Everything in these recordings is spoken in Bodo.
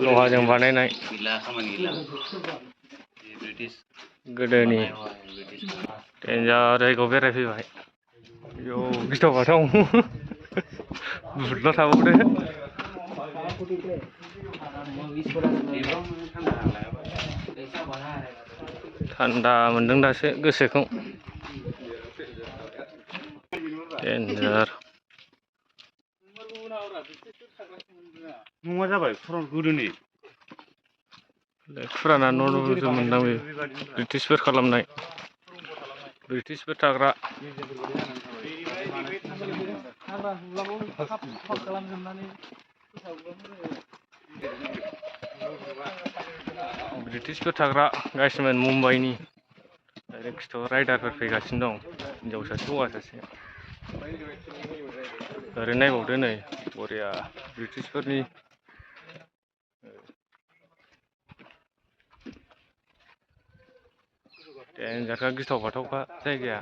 लहाजों बानायनाय गोदोनि देन्जार जायगायाव बेरायफैबाय। आयौ गिथाव बाथाव बुहुदल' थाबावदो। थान्दा मोनदों दासो गोसोखौ देन्जार। नङा जाबाय गोदोनि फुराना न'सो मोनदां बे ब्रिटिशफोर खालामनाय ब्रिटिशफोर थाग्रा। ब्रिटिशफोर थाग्रा गासिमोन मुम्बाइनि डाइरेक्ट राइडारफोर फैगासिनो दं। हिनजाव सासे हौवा सासे ओरै नायबावदो नै बरिया ब्रिटिशफोरनि देन्जारखा गिथाव बाथावखा जायगाया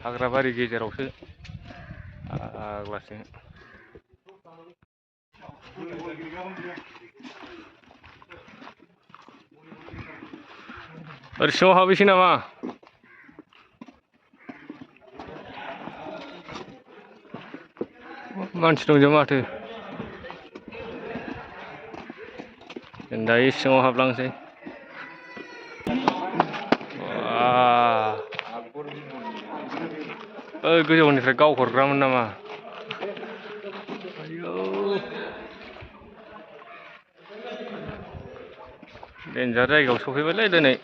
हाग्राबारि गेजेरावसो फाग्लासो। ओरै सिङाव हाबैसै नामा? मानसि दंजोबो माथो। जों दायो सिङाव हाबलांसै। गोजौनिफ्राय गावहरग्रामोन नामा? आयौ देन्जार जायगायाव सफैबायलै दिनै।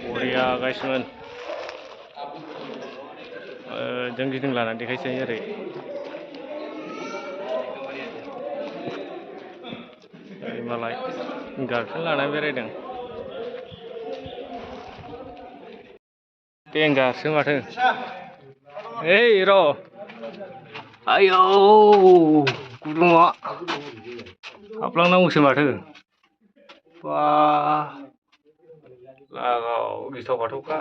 बरिया गाइसमोन। जों गिदिंलाना देखायसै ओरै मालाय गार्लफ्रेन्ड लाना बेरायदों। देन्जारसो माथो। ओइ र' आयौ गुदुङा हाबलांनांगौसो माथो। बा लागाव गिथाव बाथावखा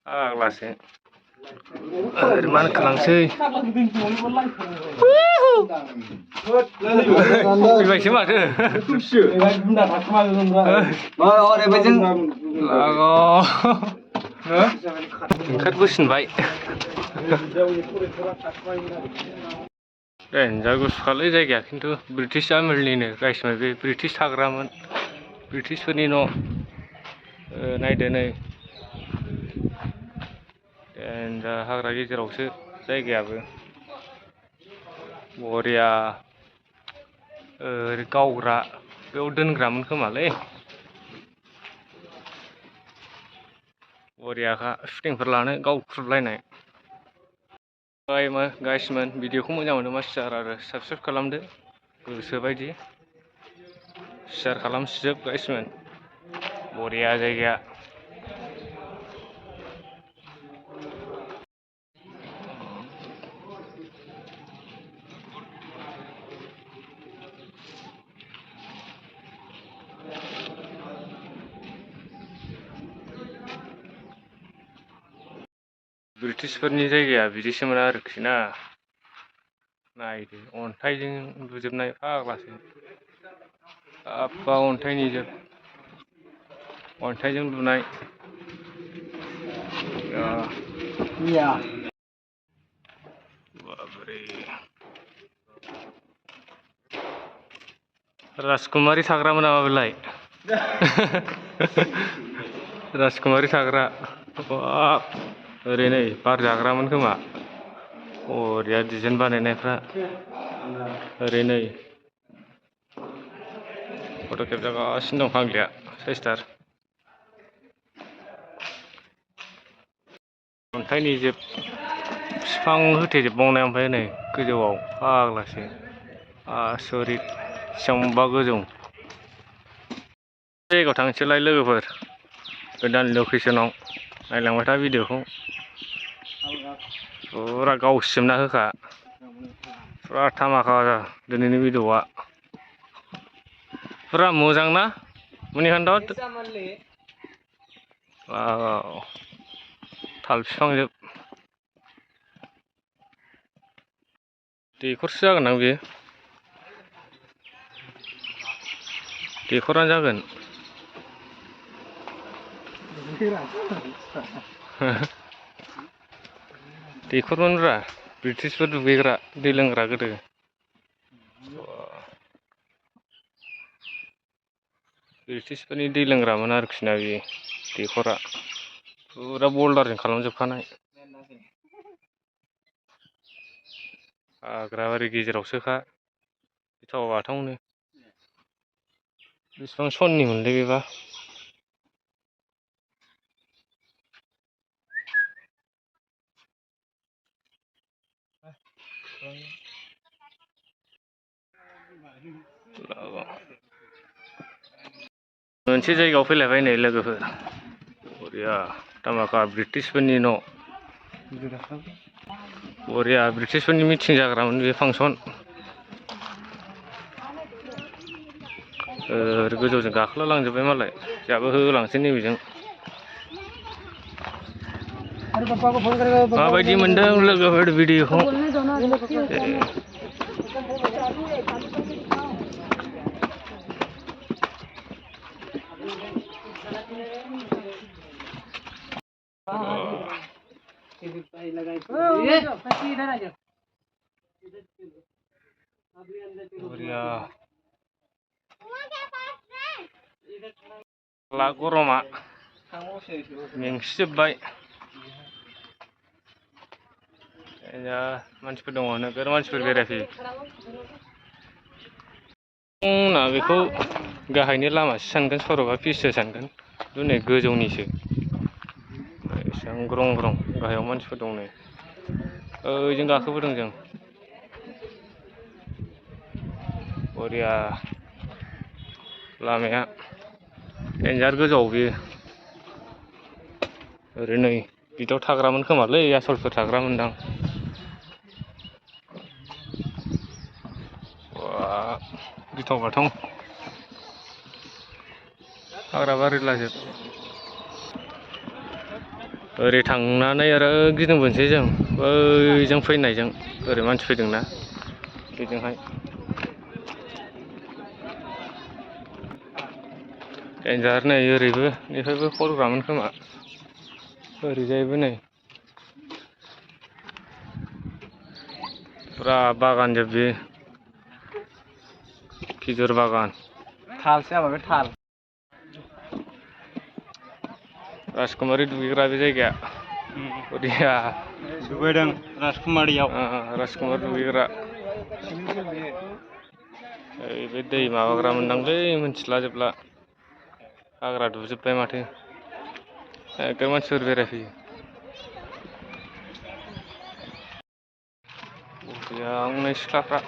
फाग्लासो। ओरै मानखोलांसै फैबायसो माथो। ओंखारबोसिनबाय। देन्जार गुसुखालै जायगाया खिन्थु ब्रिटिश आर्मिनिनो गायसननाय बे ब्रिटिश थाग्रामोन ब्रिटिशफोरनि न'। नायदो नै देन्जार हाग्रा गेजेरावसो जायगायाबो बरिया। ओरै गावग्रा बेयाव दोनग्रामोन खोमालै। बरियाखा शुटिंफोर लानो गावख्रुबलायनाय। गाइसमोन भिडिअखौ मोजां मोनोबा शेयार आरो साबस्क्राइब खालामदो गोसोबायदि शेयार खालामजोब गाइसमोन। बरिया जायगाया। ब्रिटिशफोरनि जायगाया बिदिसोमोन आरोखि ना। नायदो अन्थाइजों लुजोबनाय फाग्लासो। साफा अन्थाइनि जोब अन्थाइजों लुनाय। बाबरे राजकुमारि थाग्रामोन नामा बेलाय? राजकुमारि थाग्रा। बाब ओरै नै बार जाग्रामोन खोमा। बरिया डिजाइन बानायनायफ्रा ओरै नै फट' खेबजागासिनो दं फाग्लिया साइसथार। अन्थाइनि जोब बिफां होथेजोबबावनाय ओमफ्राय नै गोजौआव फाग्लासो आसरित बेसेबांबा गोजौ। जायगायाव थांसैलाय लोगोफोर गोदान लकेसनाव नायलांबाय था भिडिअखौ फुरा गावसिजोबना होखा। फुरा धामाका दिनैनि भिडिअ'आ फुरा मोजां ना मनिकान्त वाव थाल बिफांजोब दैखरसो जागोन ना बेयो दैखरानो जागोन दैखरमोनब्रा ब्रिटिशफोर दुगैग्रा दै लोंग्रा गोदो ब्रिटिशफोरनि दै लोंग्रामोन आरोखि ना बेयो दैखरा फुरा बल्दारजों खालामजोबखानाय हाग्राबारि गेजेरावसोखा गिथाव बाथावनो बेसेबां सननि मोनलै बेबा मोनसे जायगायाव फैलायबाय नै लोगोफोर बरिया धामाका ब्रिटिशफोरनि न' बरिया ब्रिटिशफोरनि मिटिं जाग्रामोन बे फांसन गोजौजों गाखोला लांजोब्बाय मालाय जोंहाबो होलांसै नैबेजों माबायदि मोनदों लोगोफोर भिडिअखौ बरिया ला गरमा मेंसिजोब्बाय मानसिफोर दङ नोगोर मानसिफोर बेरायफैयो ना बेखौ गाहायनि लामासो सानगोन सरकआ पिचसो सानगोन खिन्थु नै गोजौनिसो एसेबां ग्रं ग्रं गाहायाव मानसिफोर दं नै ओइजों गाखोबोदों जों बरिया लामाया देन्जार गोजौआव बेयो ओरै नै बिदियाव थाग्रामोन खोमालै आसलफोर थाग्रामोनदां गिथाव बाथाव हाग्राबारि लाजोब ओरै थांनानै आरो गिदिंबोनोसै जों बैजों फैनायजों ओरै मानसि फैदोंना बेजोंहाय देन्जार नै ओरैबो बेनिफ्रायबो खरग्रामोन खोमा ओरैजायबो नै फुरा बागान जोब बेयो खिजुर बागान थालसो जाबाय बे थाल राजकुमारि दुगैग्रा बे जायगाया बरिया दुगैदों राजकुमारियाव राजकुमारि दुगैग्रा बे दै माबाग्रा मोनदांलै मिन्थिलाजोबला हाग्रा दुजोब्बाय माथो एखदम मानसिफोर बेरायफैयो बरिया हनै सिख्लाफ्रा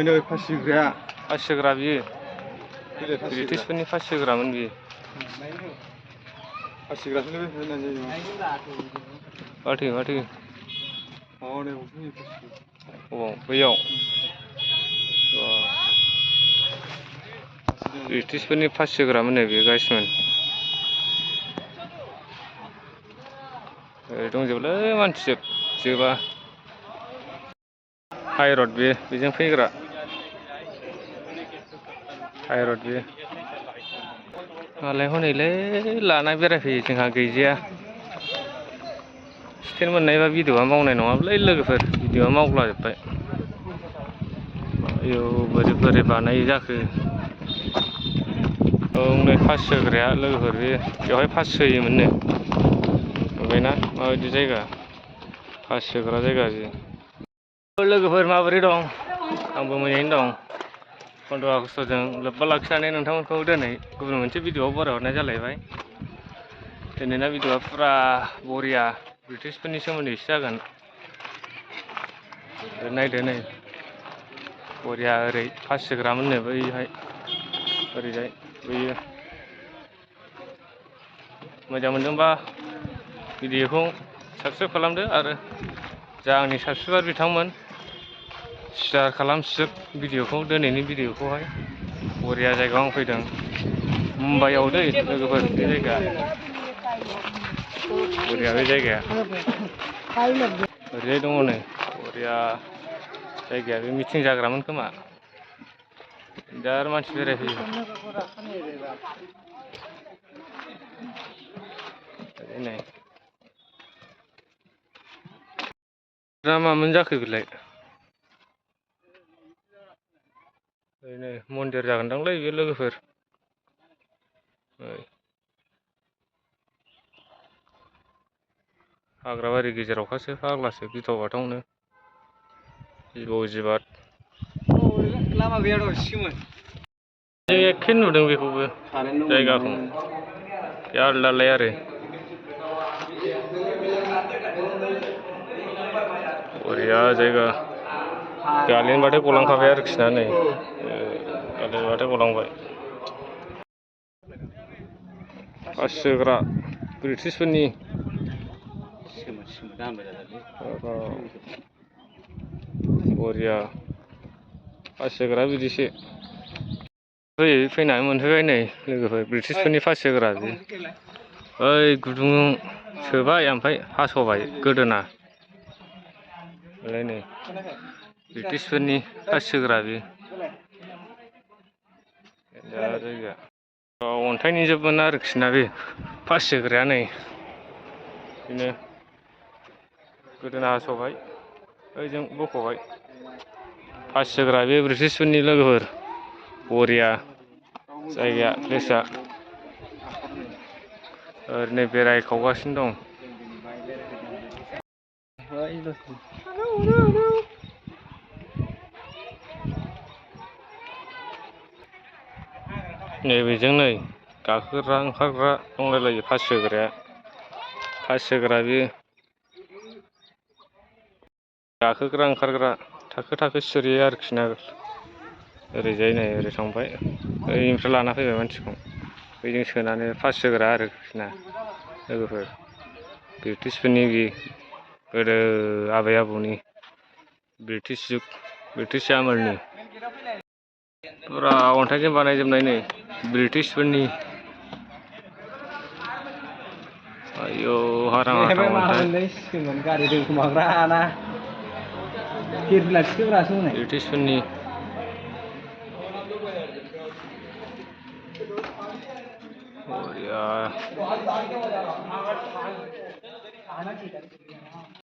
नै फासि होग्रा बियो ब्रिटिशफोरनि फासि होग्रामोन बियो माथो बैयाव ब्रिटिशफोरनि फासि होग्रामोन नै बेयो गाइसमोन ओरै दंजोबोलै मानसि जोबा हाइरड बेजों फैग्रा हाइरड बेयो मालाय हनैलै लाना बेरायफैयो जोंहा गैजाया स्टेन्ड मोननायबा भिडिअआ मावनाय नङामोनलै लोगोफोर भिडिअआ मावलाजोब्बाय आयौ बोरै बानायो जाखो औ नै फासि होग्राया लोगोफोर बेवहाय फासि होयोमोननो नुबायना माबायदि जायगा फासि होग्रा जायगा बेयो लोगोफोर माबोरै दं आंबो मोजाङैनो दं 15 आगष्टजों लोब्बा लाखिनानै नोंथांमोनखौ दिनै गुबुन मोनसे भिडिअआव बरायहरनाय जालायबाय दिनैना भिडिअआ फुरा बरिया ब्रिटिशफोरनि सोमोन्दैसो जागोन नायदो नै बरिया ओरै फासि होग्रामोननो बैहाय ओरैजाय बैयो मोजां मोनदोंबा भिडिअखौ साबस्क्राइब खालामदो आरो जा आंनि साबस्क्राइबार बिथांमोन शेयार खालामसिग भिडिअखौ दिनैनि भिडिअखौहाय बरिया जायगायाव आं फैदों मुम्बाइआव दै लोगोफोर बे जायगा बरिया बे जायगाया ओरैजाय दङ नै बरिया जायगाया बे मिटिं जाग्रामोन खोमा दा आरो मानसि बेरायफैयो नै दा मामोन जाखो बेलाय ओरैनो मन्दिर जागोनदांलै बे लोगोफोर हाग्राबारि गेजेरावखासो फाग्लासो गिथाव बाथावनो जिबौ जिबाद लामा गैया र' सिमोन एखे नुदों बेखौबो जायगाखौ बे आलदालाय आरो बरिया जायगा गालिनबाथाय गलांखाबाय आरोखि ना नै गालिनबाथाय गलांबाय पास सोग्रा ब्रिटिशफोरनि बरिया पास सोग्रा बिदिसो फैनानै मोनफैबाय नै लोगोफोर ब्रिटिशफोरनि पास सोग्रा बे ओइ गुदुं सोबाय ओमफ्राय हास'बाय गोदोना नै ब्रिटिशफोरनि पास सोग्रा बे दा जायगा अन्थाइनि जोबमोन आरोखि ना बे पास सोग्राया नै बिदिनो गोदोना हास'बाय ओइजों बख'बाय पास सोग्रा बे ब्रिटिशफोरनि लोगोफोर बरिया जायगाया प्लेसआ ओरैनो बेरायखावगासिनो दं नैबेजों नै गाखोग्रा ओंखारग्रा दंलायलायो पास सोग्राया पास सोग्रा बे गाखोग्रा ओंखारग्रा थाखो थाखो सिरियो आरोखि ना ओरैजाय नै ओरै थांबाय ओइनिफ्राय लाना फैबाय मानसिखौ बैजों सोनानै पास सोग्रा आरोखि ना लोगोफोर ब्रिटिशफोरनि बे गोदो आबै आबौनि ब्रिटिश जुग ब्रिटिश आमोलनि फुरा अन्थाइजों बानायजोबनाय नै ब्रिटिशफोरनि आयौ हारां हाथां अन्थाइ ब्रिटिशफोरनि बरिया